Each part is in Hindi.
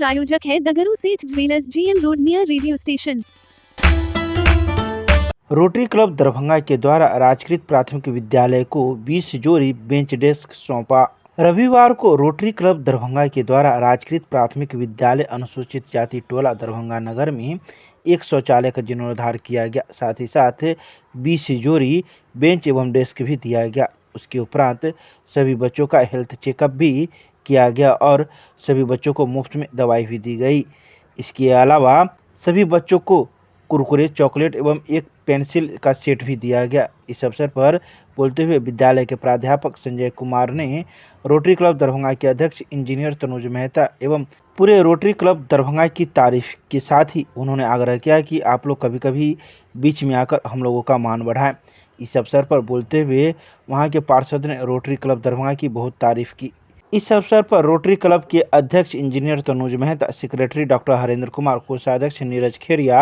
प्रायोजक है द गुरु सेठ jewellers, GM road near radio station. Rotary club Darbhanga के द्वारा राजकीय प्राथमिक विद्यालय को 20 जोड़ी बेंच डेस्क सौंपा। रविवार को रोटरी क्लब दरभंगा के द्वारा राजकीय प्राथमिक विद्यालय अनुसूचित जाति टोला दरभंगा नगर में एक शौचालय का जीर्णोद्धार किया गया। साथ ही साथ 20 जोड़ी बेंच एवं डेस्क भी दिया गया। उसके उपरांत सभी बच्चों का हेल्थ चेकअप भी किया गया और सभी बच्चों को मुफ्त में दवाई भी दी गई। इसके अलावा सभी बच्चों को कुरकुरे, चॉकलेट एवं एक पेंसिल का सेट भी दिया गया। इस अवसर पर बोलते हुए विद्यालय के प्राध्यापक संजय कुमार ने रोटरी क्लब दरभंगा के अध्यक्ष इंजीनियर तनुज मेहता एवं पूरे रोटरी क्लब दरभंगा की तारीफ के साथ ही उन्होंने आग्रह किया कि आप लोग कभी कभी बीच में आकर हम लोगों का मान बढ़ाएं। इस अवसर पर बोलते हुए वहां के पार्षद ने रोटरी क्लब दरभंगा की बहुत तारीफ की। इस अवसर पर रोटरी क्लब के अध्यक्ष engineer Tanuj Mehta, secretary doctor Harendra Kumar, कोषाध्यक्ष नीरज खेरिया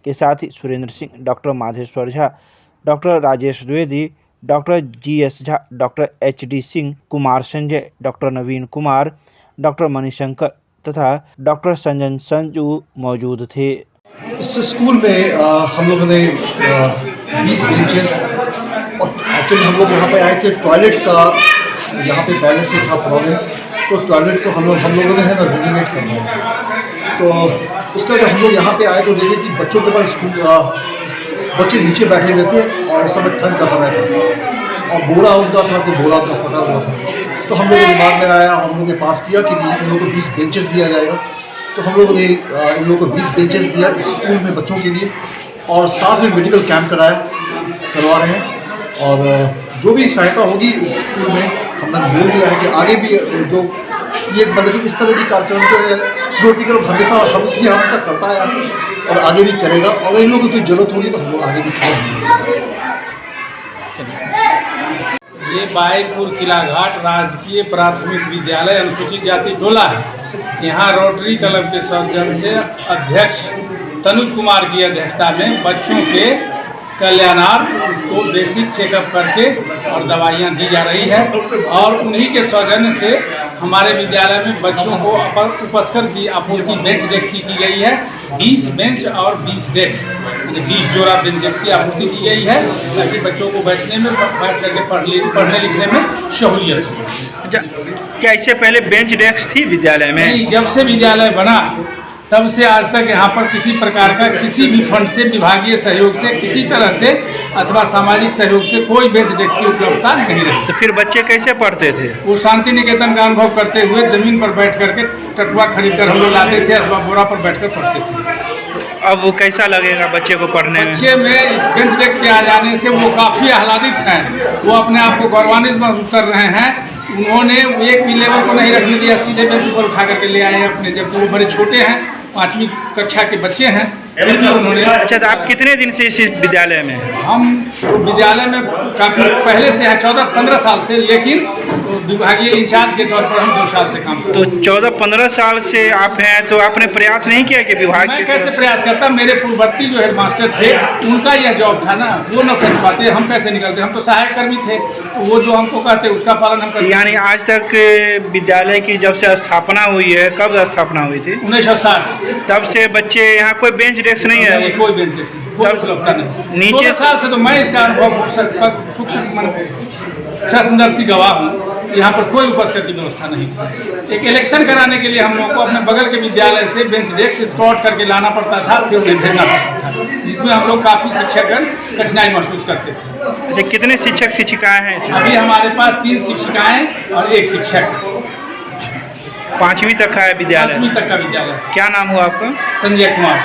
के साथ ही Surendra Singh, doctor Madheshwar Jha, doctor Rajesh Dwivedi, doctor GS Jha, doctor HD Singh, Kumar Sanjay, doctor Naveen Kumar, doctor Manishankar तथा डॉक्टर संजन संजू मौजूद थे। इस स्कूल में हम लोगों ने 20 बेंचेस और एक्चुअली हम लोग यहाँ पे आए थे। टॉयलेट का यहाँ पे पहले से था प्रॉब्लम, तो टॉयलेट को हम लोगों ने है ना रेनोवेट करना है। तो उसके बाद हम लोग यहाँ पे आए तो देखे कि बच्चों के पास स्कूल बच्चे नीचे बैठे हुए थे और उस समय ठंड का समय था और बोरा उनका था तो बोरा उनका फटा हुआ था। तो हम लोगों के दिमाग में आया, हम लोगों ने पास किया कि इन लोगों को 20 बेंचेस दिया जाएगा। तो हम लोगों ने इन लोगों को 20 बेंचेस दिया इस स्कूल में बच्चों के लिए और साथ में मेडिकल कैंप करवा रहे हैं। और जो भी सहायता होगी इस स्कूल में हमने बोल दिया है कि आगे भी जो ये मतलब कि इस तरह की कार्यक्रम जो रोटरी क्लब हमेशा करता है और आगे भी करेगा और इन लोगों को कोई जरूरत होगी तो हम लोग आगे भी करेंगे। ये बाइकपुर किलाघाट राजकीय प्राथमिक विद्यालय अनुसूचित जाति टोला है। यहाँ रोटरी क्लब के सौजन्य से अध्यक्ष तनुज कुमार की अध्यक्षता में बच्चों के कल्याणार्थ को बेसिक चेकअप करके और दवाइयाँ दी जा रही है और उन्हीं के सौजन्य से हमारे विद्यालय में बच्चों को उपस्कर की आपूर्ति बेंच डेस्क की गई है। 20 बेंच और 20 डेस्क 20 जोड़ा बेंच डेस्क की आपूर्ति की गई है ताकि बच्चों को बैठने में बैठ करके पढ़ने लिखने में सहूलियत हो। क्या इससे पहले बेंच डेस्क थी विद्यालय में? नहीं, जब से विद्यालय बना तब से आज तक यहाँ पर किसी प्रकार का किसी भी फंड से, विभागीय सहयोग से, किसी तरह से अथवा सामाजिक सहयोग से कोई बेंच डेस्क की उपलब्धता नहीं रही। तो फिर बच्चे कैसे पढ़ते थे? वो शांति निकेतन का अनुभव करते हुए जमीन पर बैठ करके टटुआ खरीद कर हम लोग लाते थे अथवा बोरा पर बैठ कर पढ़ते थे। अब वो कैसा लगेगा बच्चे को पढ़ने में? बच्चे में इस बेंच डेस्क के आ जाने से वो काफ़ी आह्लादित हैं। वो अपने आप को गौरवान्वित महसूस कर रहे हैं। उन्होंने एक भी लेवल को नहीं रखने दिया, सीधे बेंच पर उठा करके ले आए अपने, जब वो बड़े छोटे हैं, 5वीं कक्षा के बच्चे हैं। उन्होंने अच्छा, तो आप कितने दिन से इस विद्यालय में? हम विद्यालय में काफ़ी पहले से हैं, 14-15 साल से, लेकिन विभागीय इंचार्ज के तौर पर हम 2 साल से काम करते हैं। तो 14-15 साल से आप हैं, तो आपने प्रयास नहीं किया कि विभाग? मैं कैसे प्रयास करता, मेरे पूर्ववर्ती जो हेडमास्टर थे उनका यह जॉब था ना, वो न कर पाते, हम कैसे निकलते, हम तो सहायक कर्मी थे, तो वो जो हमको कहते उसका पालन हम करते। यानी आज तक विद्यालय की जब से स्थापना हुई है, कब स्थापना हुई थी? 1960। तब से बच्चे यहाँ कोई बेंच डेस्क नहीं है? कोई बेंच डेस्क नहीं, कोई उपलब्धता नहीं। नीचे 16 साल से तो मैं इसका सूक्ष्मदर्शी गवाह हूँ। यहाँ पर कोई उपस्कर की व्यवस्था नहीं थी। एक इलेक्शन कराने के लिए हम लोग को अपने बगल के विद्यालय से बेंच डेस्क स्कॉट करके लाना पड़ता था, फिर उन्हें भेजना पड़ता था, जिसमें हम लोग काफ़ी शिक्षकगण कठिनाई महसूस करते थे। अच्छा, कितने शिक्षक शिक्षिकाएं हैं इसमें? अभी हमारे पास 3 शिक्षिकाएं और 1 शिक्षक। 5वीं तक का है विद्यालय? 5वीं तक का विद्यालय। क्या नाम हुआ आपका? संजय कुमार,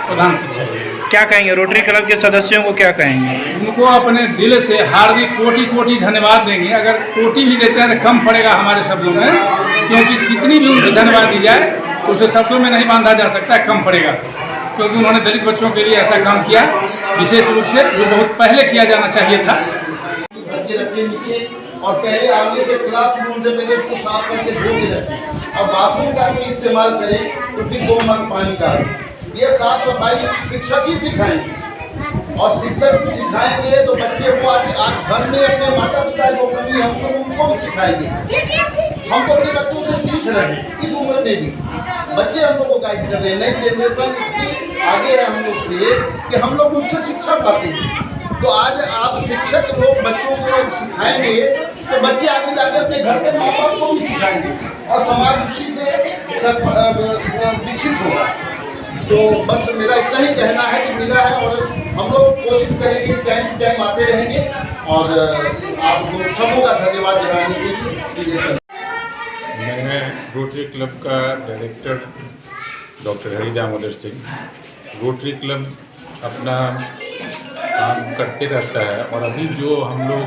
प्रधान शिक्षक। क्या कहेंगे रोटरी क्लब के सदस्यों को, क्या कहेंगे? उनको अपने दिल से हार्दिक कोटि धन्यवाद देंगे। अगर कोटि भी देते हैं तो कम पड़ेगा हमारे शब्दों में, क्योंकि कितनी भी उनको धन्यवाद दी जाए तो उसे शब्दों में नहीं बांधा जा सकता, कम पड़ेगा। क्योंकि उन्होंने दलित बच्चों के लिए ऐसा काम किया विशेष रूप से, जो बहुत पहले किया जाना चाहिए था। और पहले आगे से क्लासरूम से पहले उसको साफ करके धो के रखें और बाथरूम का भी इस्तेमाल करें तो फिर 2 मग पानी का। ये साफ सफाई शिक्षक ही सिखाएंगे और शिक्षक सिखाएंगे तो बच्चे को आगे घर में अपने माता पिता जो कमी हमको उनको भी सिखाएंगे। हम तो अपने बच्चों से सीख रहे हैं इस उम्र में भी। बच्चे हम लोग को गाइड कर रहे हैं। नई जनरेशन इतनी आगे है हम लोग से कि हम लोग उनसे शिक्षा पाते हैं। तो आज आप शिक्षक लोग बच्चों को सिखाएंगे तो बच्चे आगे जाके अपने घर के माँ बाप को भी सिखाएंगे और समाज उसी से सब विकसित होगा। तो बस मेरा इतना ही कहना है कि मिला है और हम लोग कोशिश करेंगे टाइम टू टाइम आते रहेंगे और आप लोग सबों का धन्यवाद जनाने के लिए। मैं रोटरी क्लब का director doctor Hari Damodar Singh. Rotary club अपना काम करते रहता है और अभी जो हम लोग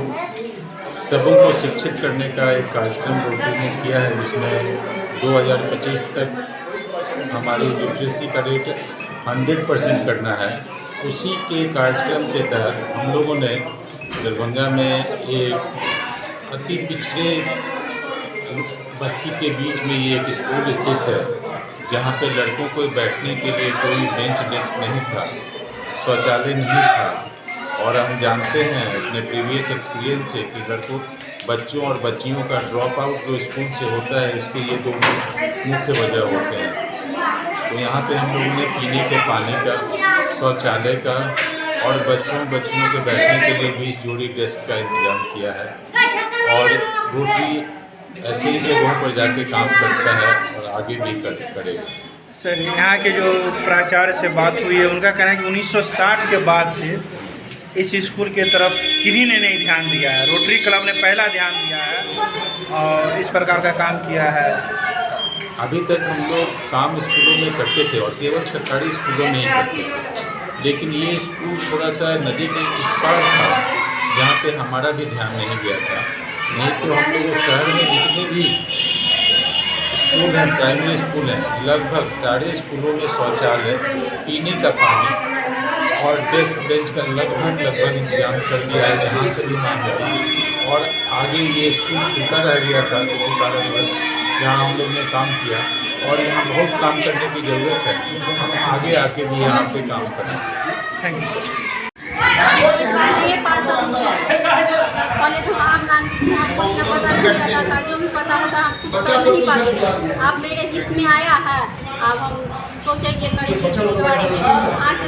सबों को शिक्षित करने का एक कार्यक्रम रोटरी ने किया है, जिसमें 2025 तक हमारी लिटरेसी का रेट 100% करना है। उसी के कार्यक्रम के तहत हम लोगों ने दरभंगा में एक अति पिछड़े बस्ती के बीच में ये एक स्कूल स्थित है, जहाँ पे लड़कों को बैठने के लिए कोई बेंच डेस्क नहीं था, शौचालय नहीं था। और हम जानते हैं अपने प्रीवियस एक्सपीरियंस से कि लड़कों बच्चों और बच्चियों का ड्रॉप आउट जो स्कूल से होता है, इसके ये दो मुख्य वजह होते हैं। तो यहाँ पे हम लोगों ने पीने के पानी का, शौचालय का और बच्चियों के बैठने के लिए 20 जोड़ी डेस्क का इंतजाम किया है। और रोटरी ऐसे ही जगहों पर जाके काम करता है और आगे भी करेगा। सर, यहाँ के जो प्राचार्य से बात हुई है, उनका कहना है कि 1960 के बाद से इस स्कूल के तरफ किसी ने नहीं ध्यान दिया है। रोटरी क्लब ने पहला ध्यान दिया है और इस प्रकार का काम किया है। अभी तक हम लोग काम स्कूलों में करते थे और केवल सरकारी स्कूलों में ही करते थे, लेकिन ये स्कूल थोड़ा सा नदी के इस पार था जहाँ पे हमारा भी ध्यान नहीं गया था। नहीं तो हम लोग शहर में जितने भी स्कूल हैं, प्राइमरी स्कूल हैं, लगभग सारे स्कूलों में शौचालय, पीने का पानी और डेस्क बेंच का लगभग इंतजाम कर दिया है, जहाँ से भी मांग रही। और आगे ये स्कूल छूटा रह गया था किसी कारणवश, जहाँ हम लोग ने काम किया और यहाँ बहुत काम करने की ज़रूरत है। हम आगे आके भी यहाँ पे काम करें। Thank you. ये 5 साल पहले तो आम नागरिक थे, हमको इतना पता नहीं रहता था। जो भी पता होता हम कुछ कर नहीं पाते थे। अब मेरे हित में आया है, अब हम सोचेंगे करेंगे स्कूल के बारे में। आज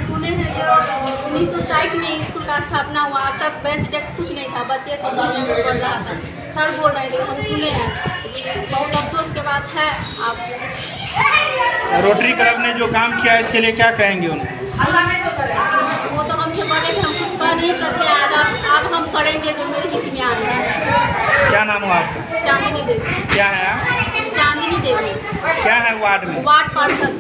सुने हैं जो 1960 में स्कूल का स्थापना हुआ, अब तक बेंच डेस्क कुछ नहीं था, बच्चे सब पढ़ रहा था। सर बोल रहे थे, हम सुने हैं, लेकिन बहुत अफसोस के बात है। आप रोटरी क्लब ने जो काम किया है, इसके लिए क्या कहेंगे उनको? वो तो हमसे बड़े थे, हम कुछ कर नहीं सकते। अब हम करेंगे जो मेरे हित में आएगा। क्या नाम हो आपका? चांदनी देवी। क्या है आप? चांदनी देवी। क्या है वार्ड में? वार्ड पार्षद।